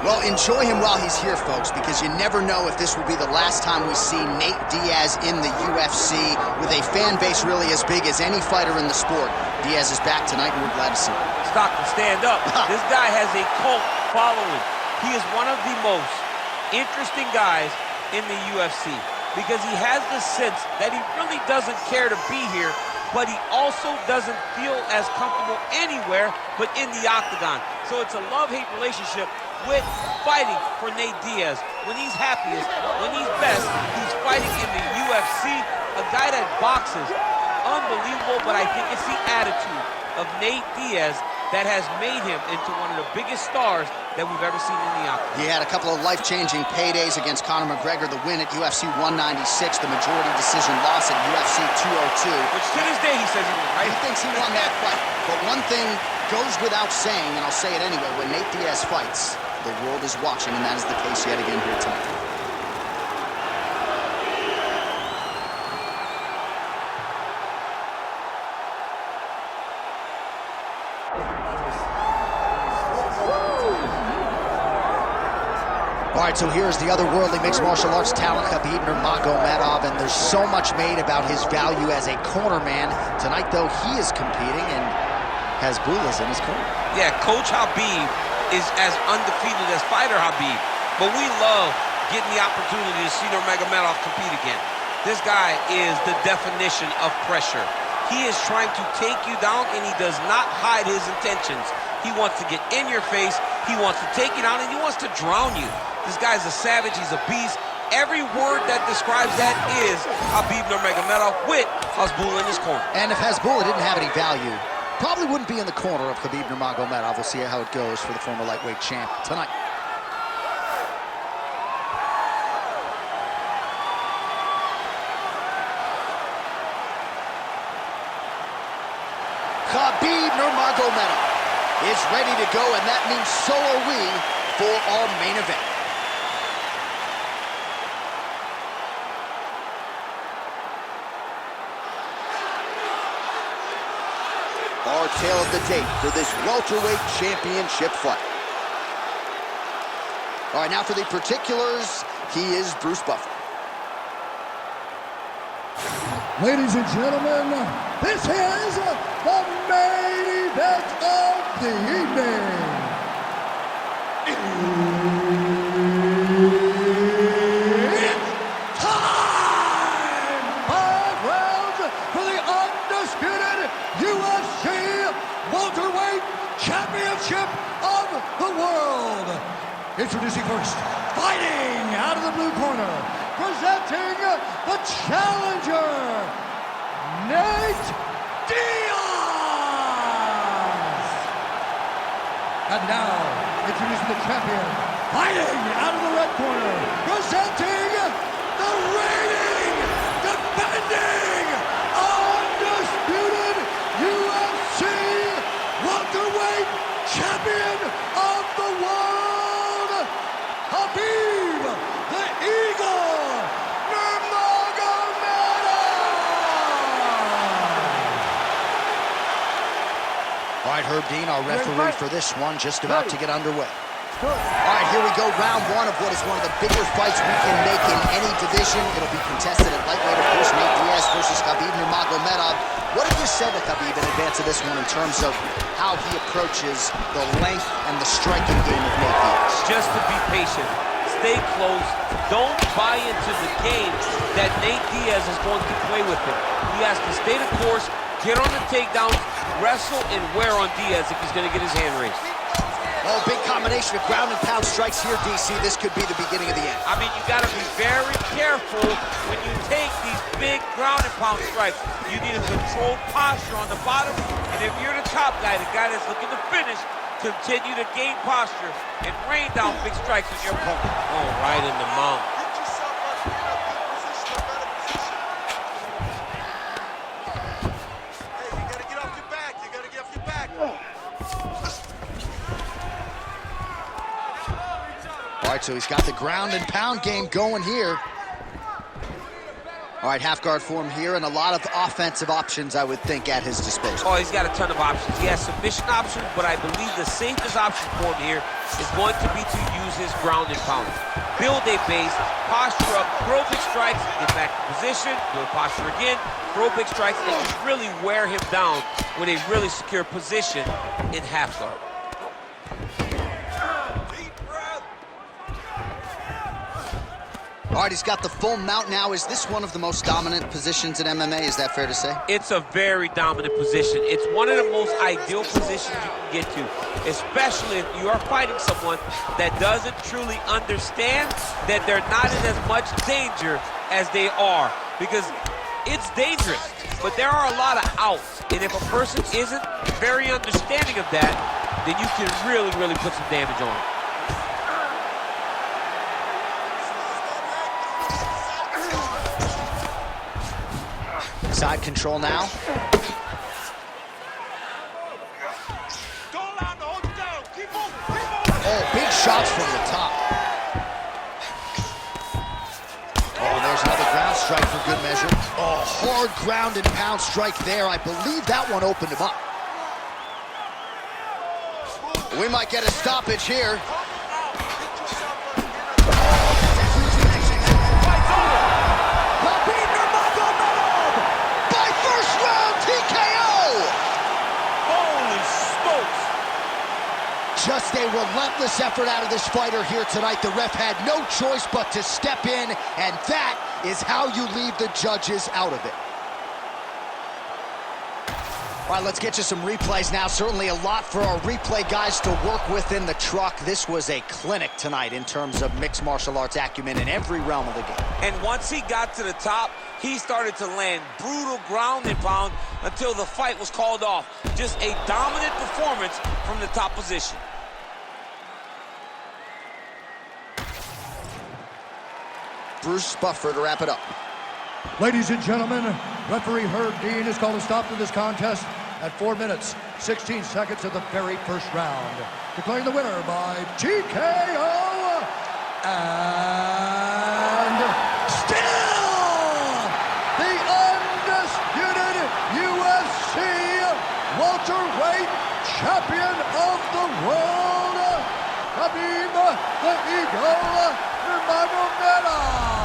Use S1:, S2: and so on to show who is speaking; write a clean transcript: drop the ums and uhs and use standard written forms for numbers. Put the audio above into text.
S1: Well, enjoy him while he's here, folks, because you never know if this will be the last time we see Nate Diaz in the UFC with a fan base really as big as any fighter in the sport. Diaz is back tonight, and we're glad to see him.
S2: Stockton, stand up. This guy has a cult following. He is one of the most interesting guys in the UFC because he has the sense that he really doesn't care to be here, but he also doesn't feel as comfortable anywhere but in the octagon. So it's a love-hate relationship with fighting for Nate Diaz. When he's happiest, when he's best, he's fighting in the UFC. A guy that boxes, unbelievable, but I think it's the attitude of Nate Diaz that has made him into one of the biggest stars that we've ever seen in the octagon.
S1: He had a couple of life-changing paydays against Conor McGregor, the win at UFC 196, the majority decision loss at UFC 202.
S2: Which to this day he says he won, right?
S1: He thinks he won that fight. But one thing goes without saying, and I'll say it anyway, when Nate Diaz fights, the world is watching, and that is the case yet again here tonight. All right, so here's the otherworldly mixed martial arts talent, Khabib Nurmagomedov, and there's so much made about his value as a corner man. Tonight, though, he is competing and has Bulas in his corner.
S2: Yeah, Coach Khabib is as undefeated as fighter Khabib, but we love getting the opportunity to see Nurmagomedov compete again. This guy is the definition of pressure. He is trying to take you down, and he does not hide his intentions. He wants to get in your face, he wants to take you down, and he wants to drown you. This guy's a savage, he's a beast. Every word that describes that is Khabib Nurmagomedov with Hasbulla in his corner.
S1: And if Hasbulla didn't have any value, probably wouldn't be in the corner of Khabib Nurmagomedov. We'll see how it goes for the former lightweight champ tonight. Khabib Nurmagomedov is ready to go, and that means so are we for our main event. Our tale of the tape for this welterweight championship fight. All right, now for the particulars, he is Bruce Buffer.
S3: Ladies and gentlemen, this is the main event of the evening. It's time! 5 rounds for the undisputed UFC welterweight championship of the world. Introducing first, fighting out of the blue corner, presenting the challenger, Nate Diaz. And now, introducing the champion, fighting out of the red corner, presenting the reigning, defending, undisputed UFC welterweight champion of the world, Khabib the Eagle Nurmagomedov.
S1: All right, Herb Dean, our referee for this one, just about to get underway. All right, here we go, round one of what is one of the bigger fights we can make in any division. It'll be contested at lightweight, of course, Nate Diaz versus Khabib Nurmagomedov. What have you said to Khabib in advance of this one in terms of how he approaches the length and the striking game of Nate Diaz?
S2: Just to be patient, stay close, don't buy into the game that Nate Diaz is going to play with him. He has to stay the course, get on the takedowns, wrestle, and wear on Diaz if he's going to get his hand raised.
S1: Oh, big combination of ground and pound strikes here, DC. This could be the beginning of the end.
S2: I mean, you got to be very careful when you take these big ground and pound strikes. You need a controlled posture on the bottom, and if you're the top guy, the guy that's looking to finish, continue to gain posture and rain down big strikes on your opponent. Oh, right in the mouth. All right, so he's got the ground and pound game going here.
S1: All right, half guard form here, and a lot of offensive options, I would think, at his disposal.
S2: Oh, he's got a ton of options. He has submission options, but I believe the safest option for him here is going to be to use his ground and pound. Build a base, posture up, throw big strikes, get back in position, build posture again, throw big strikes, and just really wear him down with a really secure position in half guard.
S1: All right, he's got the full mount now. Is this one of the most dominant positions in MMA? Is that fair to say?
S2: It's a very dominant position. It's one of the most ideal positions you can get to, especially if you are fighting someone that doesn't truly understand that they're not in as much danger as they are, because it's dangerous, but there are a lot of outs, and if a person isn't very understanding of that, then you can really, really put some damage on them.
S1: Side control now. Oh, big shots from the top. Oh, there's another ground strike for good measure. Oh, hard ground and pound strike there. I believe that one opened him up. We might get a stoppage here. Khabib Nurmagomedov by first round TKO!
S2: Holy smokes!
S1: Just a relentless effort out of this fighter here tonight. The ref had no choice but to step in, and that is how you leave the judges out of it. All right, let's get you some replays now. Certainly a lot for our replay guys to work with in the truck. This was a clinic tonight in terms of mixed martial arts acumen in every realm of the game.
S2: And once he got to the top, he started to land brutal ground and pound until the fight was called off. Just a dominant performance from the top position.
S1: Bruce Buffer to wrap it up.
S3: Ladies and gentlemen, referee Herb Dean has called a stop to this contest at 4 minutes, 16 seconds of the very first round, declaring the winner by TKO, and still the undisputed UFC welterweight champion of the world, Khabib the Eagle Nurmagomedov.